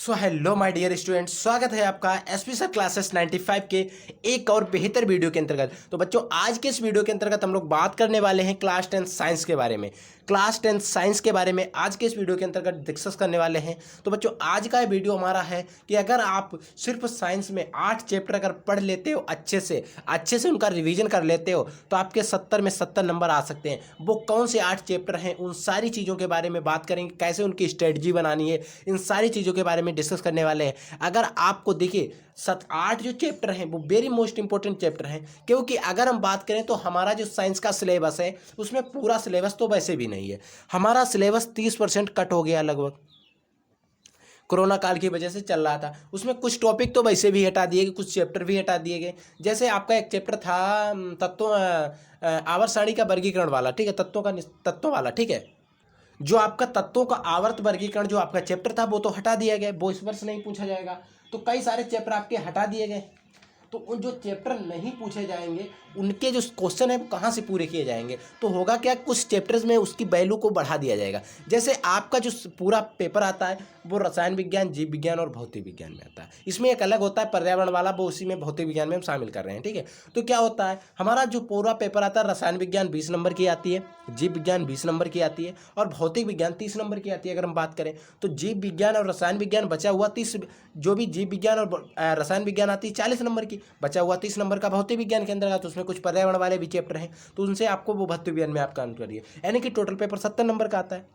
So hello my dear student, स्वागत है आपका एसपी सर क्लासेस 95 के एक और बेहतर वीडियो के अंतर्गत। तो बच्चों, आज के इस वीडियो के अंतर्गत हम लोग बात करने वाले हैं क्लास 10 साइंस के बारे में। क्लास 10 साइंस के बारे में आज के इस वीडियो के अंतर्गत डिस्कस करने वाले हैं। तो बच्चों, आज का ये वीडियो हमारा है कि अगर आप सिर्फ साइंस में 8 चैप्टर अगर पढ़ लेते हो, अच्छे से उनका रिवीजन कर लेते हो, तो आपके 70 में 70 नंबर आ सकते हैं। वो कौन से 8 चैप्टर हैं, उन सारी चीज़ों के बारे में बात करेंगे, कैसे उनकी स्ट्रेटजी बनानी है, इन सारी चीज़ों के बारे में डिस्कस करने वाले हैं। अगर आपको देखिए 8 जो चैप्टर हैं वो वेरी मोस्ट इंपॉर्टेंट चैप्टर हैं, क्योंकि अगर हम बात करें तो हमारा जो साइंस का सिलेबस है उसमें पूरा सिलेबस तो वैसे भी नहीं है। हमारा सिलेबस 30% कट हो गया लगभग, कोरोना काल की वजह से चल रहा था। उसमें कुछ टॉपिक तो वैसे भी हटा दिए गए, कुछ चैप्टर भी हटा दिए गए। जैसे आपका एक चैप्टर था आवर्त सारणी का वर्गीकरण वाला, ठीक है, तत्वों वाला, ठीक है। जो आपका तत्वों का आवर्त वर्गीकरण जो आपका चैप्टर था वो तो हटा दिया गया, वो इस वर्ष नहीं पूछा जाएगा। तो कई सारे चैप्टर आपके हटा दिए गए। तो उन जो चैप्टर नहीं पूछे जाएंगे उनके जो क्वेश्चन है वो कहाँ से पूरे किए जाएंगे? तो होगा क्या, कुछ चैप्टर्स में उसकी वैल्यू को बढ़ा दिया जाएगा। जैसे आपका जो पूरा पेपर आता है वो रसायन विज्ञान, जीव विज्ञान और भौतिक विज्ञान में आता है। इसमें एक अलग होता है पर्यावरण वाला, वो उसी में भौतिक विज्ञान में हम शामिल कर रहे हैं, ठीक है। तो क्या होता है, हमारा जो पूरा पेपर आता है, रसायन विज्ञान 20 नंबर की आती है, जीव विज्ञान 20 नंबर की आती है और भौतिक विज्ञान 30 नंबर की आती है। अगर हम बात करें तो जीव विज्ञान और रसायन विज्ञान बचा हुआ 30, जो भी जीव विज्ञान और रसायन विज्ञान आती है 40 नंबर की, बचा हुआ 30 नंबर का भौतिक विज्ञान के अंदर। तो उसमें कुछ पर्यावरण वाले भी चैप्टर हैं, तो उनसे आपको वो भौतिक विज्ञान में आप काम करिए, यानी कि टोटल पेपर 70 नंबर का आता है।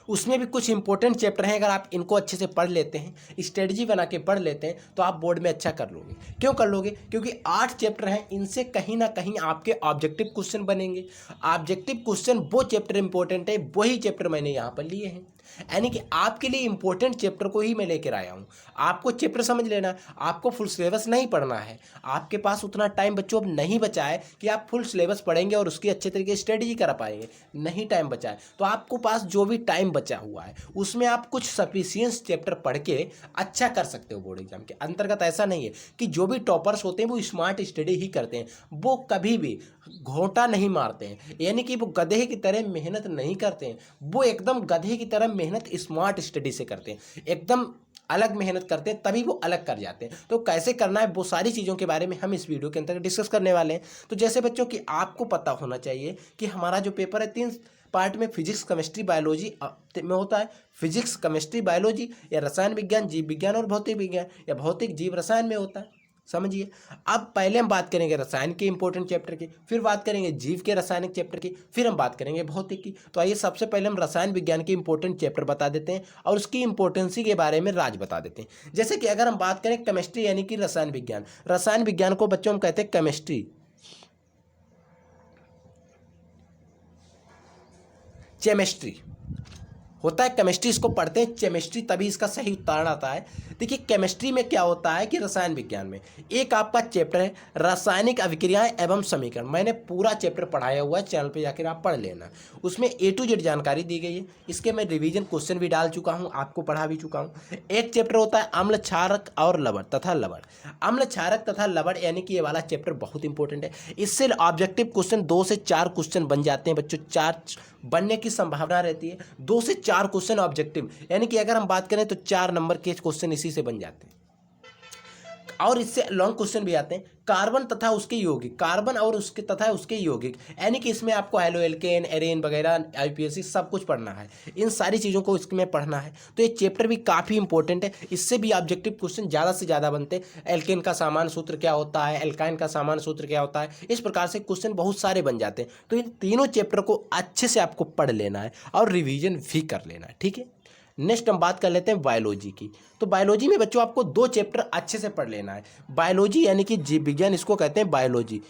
उसमें भी कुछ इंपॉर्टेंट चैप्टर हैं, अगर आप इनको अच्छे से पढ़ लेते हैं, स्ट्रेटजी बना के पढ़ लेते हैं, तो आप बोर्ड में अच्छा कर लोगे। क्यों कर लोगे? क्योंकि 8 चैप्टर हैं, इनसे कहीं ना कहीं आपके ऑब्जेक्टिव क्वेश्चन बनेंगे। ऑब्जेक्टिव क्वेश्चन वो चैप्टर इंपॉर्टेंट है, वही चैप्टर मैंने यहाँ पर लिए हैं, यानी कि आपके लिए इंपॉर्टेंट चैप्टर को ही मैं लेकर आया हूँ। आपको चैप्टर समझ लेना है, आपको फुल सिलेबस नहीं पढ़ना है। आपके पास उतना टाइम बच्चों अब नहीं बचा है कि आप फुल सिलेबस पढ़ेंगे और उसकी अच्छे तरीके से स्ट्रेटजी करा पाएंगे, नहीं टाइम बचा है। तो आपको पास जो भी टाइम बचा हुआ है उसमें आप कुछ सफिशियंट चैप्टर पढ़ के अच्छा कर सकते हो बोर्ड एग्जाम के अंतर्गत। ऐसा नहीं है कि जो भी टॉपर्स होते हैं वो स्मार्ट स्टडी ही करते हैं, वो कभी भी घोंटा नहीं मारते हैं, यानी कि वो गधे की तरह मेहनत नहीं करते हैं। वो एकदम गधे की तरह मेहनत स्मार्ट स्टडी से करते हैं, एकदम अलग मेहनत करते हैं, तभी वो अलग कर जाते हैं। तो कैसे करना है वो सारी चीज़ों के बारे में हम इस वीडियो के अंतर्गत डिस्कस करने वाले हैं। तो जैसे बच्चों कि आपको पता होना चाहिए कि हमारा जो पेपर है 3 पार्ट में फिजिक्स, केमिस्ट्री, बायोलॉजी में होता है। फिजिक्स, केमिस्ट्री, बायोलॉजी, या रसायन विज्ञान, जीव विज्ञान और भौतिक विज्ञान, या भौतिक जीव रसायन में होता है। समझिए, अब पहले हम बात करेंगे रसायन के इंपॉर्टेंट चैप्टर की, फिर बात करेंगे जीव के रासायनिक चैप्टर की, फिर हम बात करेंगे भौतिक की। तो आइए सबसे पहले हम रसायन विज्ञान के इंपॉर्टेंट चैप्टर बता देते हैं और उसकी इंपॉर्टेंसी के बारे में राज बता देते हैं। जैसे कि अगर हम बात करें केमिस्ट्री यानी कि रसायन विज्ञान को बच्चों हम कहते हैं केमिस्ट्री, केमिस्ट्री होता है, केमिस्ट्री इसको पढ़ते हैं केमिस्ट्री, तभी इसका सही उच्चारण आता है। देखिए केमिस्ट्री में क्या होता है कि रसायन विज्ञान में एक आपका चैप्टर है रासायनिक अभिक्रियाएं एवं समीकरण। मैंने पूरा चैप्टर पढ़ाया हुआ है, चैनल पे जाकर आप पढ़ लेना। उसमें A to Z जानकारी दी गई है, इसके मैं रिवीजन क्वेश्चन भी डाल चुका हूँ, आपको पढ़ा भी चुका हूँ। एक चैप्टर होता है अम्ल क्षारक और लवण तथा लवण। अम्ल क्षारक तथा लवण यानी कि ये वाला चैप्टर बहुत इंपॉर्टेंट है। इससे ऑब्जेक्टिव क्वेश्चन 2 से 4 क्वेश्चन बन जाते हैं बच्चों, 4 बनने की संभावना रहती है। 2 से 4 क्वेश्चन ऑब्जेक्टिव, यानी कि अगर हम बात करें तो 4 नंबर के क्वेश्चन इसी से बन जाते हैं। और इससे लॉन्ग क्वेश्चन भी आते हैं, कार्बन तथा उसके यौगिक, कार्बन और उसके तथा उसके यौगिक, यानी कि इसमें आपको हेलो एल्केन, एरेन वगैरह, आईपीएससी सब कुछ पढ़ना है। इन सारी चीज़ों को इसमें पढ़ना है। तो ये चैप्टर भी काफ़ी इंपॉर्टेंट है, इससे भी ऑब्जेक्टिव क्वेश्चन ज़्यादा से ज़्यादा बनते हैं। एल्केन का सामान्य सूत्र क्या होता है, एल्काइन का सामान्य सूत्र क्या होता है, इस प्रकार से क्वेश्चन बहुत सारे बन जाते हैं। तो इन तीनों चैप्टर को अच्छे से आपको पढ़ लेना है और रिविजन भी कर लेना है, ठीक है। नेक्स्ट हम बात कर लेते हैं बायोलॉजी की। तो बायोलॉजी में बच्चों आपको 2 चैप्टर अच्छे से पढ़ लेना है। बायोलॉजी यानी कि जीव विज्ञान, इसको कहते हैं बायोलॉजी,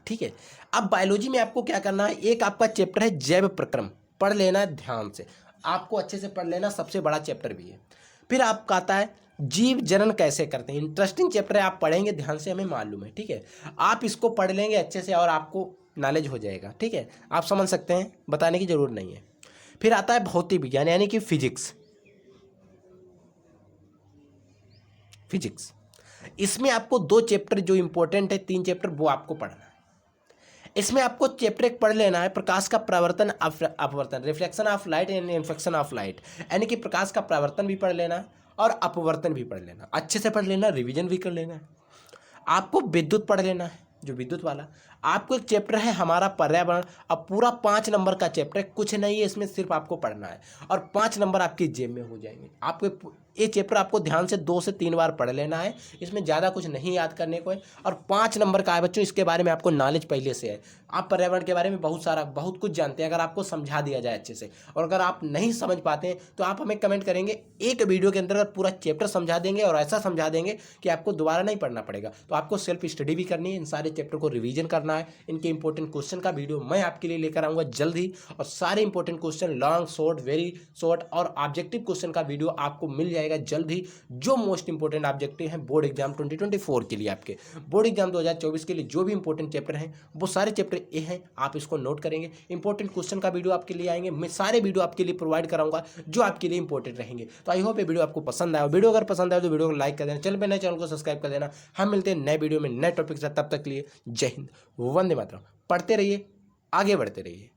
ठीक है। अब बायोलॉजी में आपको क्या करना है, एक आपका चैप्टर है जैव प्रक्रम, पढ़ लेना है ध्यान से, आपको अच्छे से पढ़ लेना, सबसे बड़ा चैप्टर भी है। फिर आपका आता है जीव जनन कैसे करते हैं, इंटरेस्टिंग चैप्टर है, आप पढ़ेंगे ध्यान से, हमें मालूम है, ठीक है। आप इसको पढ़ लेंगे अच्छे से और आपको नॉलेज हो जाएगा, ठीक है, आप समझ सकते हैं, बताने की जरूरत नहीं है। फिर आता है भौतिक विज्ञान यानी कि फिजिक्स, इसमें आपको 2 चैप्टर जो इंपॉर्टेंट है, 3 चैप्टर वो आपको पढ़ना है। इसमें आपको चैप्टर एक पढ़ लेना है, प्रकाश का परावर्तन अपवर्तन, reflection of light and inflection of light, यानी कि प्रकाश का परावर्तन भी पढ़ लेना है और अपवर्तन भी पढ़ लेना, अच्छे से पढ़ लेना, रिवीजन भी कर लेना है। आपको विद्युत पढ़ लेना है, जो विद्युत वाला। आपको एक चैप्टर है हमारा पर्यावरण, अब पूरा 5 नंबर का चैप्टर है, कुछ नहीं है इसमें, सिर्फ आपको पढ़ना है और 5 नंबर आपकी जेब में हो जाएंगे। आपको ये चैप्टर आपको ध्यान से 2 से 3 बार पढ़ लेना है, इसमें ज़्यादा कुछ नहीं याद करने को है और 5 नंबर का है बच्चों। इसके बारे में आपको नॉलेज पहले से है, आप पर्यावरण के बारे में बहुत कुछ जानते हैं अगर आपको समझा दिया जाए अच्छे से। और अगर आप नहीं समझ पाते हैं तो आप हमें कमेंट करेंगे, एक वीडियो के अंदर पूरा चैप्टर समझा देंगे और ऐसा समझा देंगे कि आपको दोबारा नहीं पढ़ना पड़ेगा। तो आपको सेल्फ स्टडी भी करनी है, इन सारे चैप्टर को रिवीजन करना है। इनके इंपॉर्टेंट क्वेश्चन का वीडियो मैं आपके लिए लेकर आऊँगा जल्द ही, और सारे important question long, short, very short और ऑब्जेक्टिव क्वेश्चन का वीडियो आपको मिल जाएगा जल्द ही। जो मोस्ट इंपॉर्टेंट ऑब्जेक्टिव हैं बोर्ड एग्जाम 2024 के लिए, आपके बोर्ड एग्जाम 2024 के लिए जो भी इंपॉर्टेंट चैप्टर हैं वो सारे चैप्टर ये हैं, आप इसको नोट करेंगे। इंपॉर्टेंट क्वेश्चन का वीडियो आपके लिए आएंगे, मैं सारे वीडियो आपके लिए प्रोवाइड कराऊंगा जो आपके लिए इंपॉर्टेंट रहेंगे। तो आई होप ये वीडियो आपको पसंद आया। वीडियो अगर पसंद आए तो वीडियो को लाइक कर देना, चैनल पर नए चैनल को सब्सक्राइब कर देना। हम मिलते हैं नए वीडियो में नए टॉपिक से, तब तक के लिए जय हिंद, वंदे मातरम। पढ़ते रहिए, आगे बढ़ते रहिए।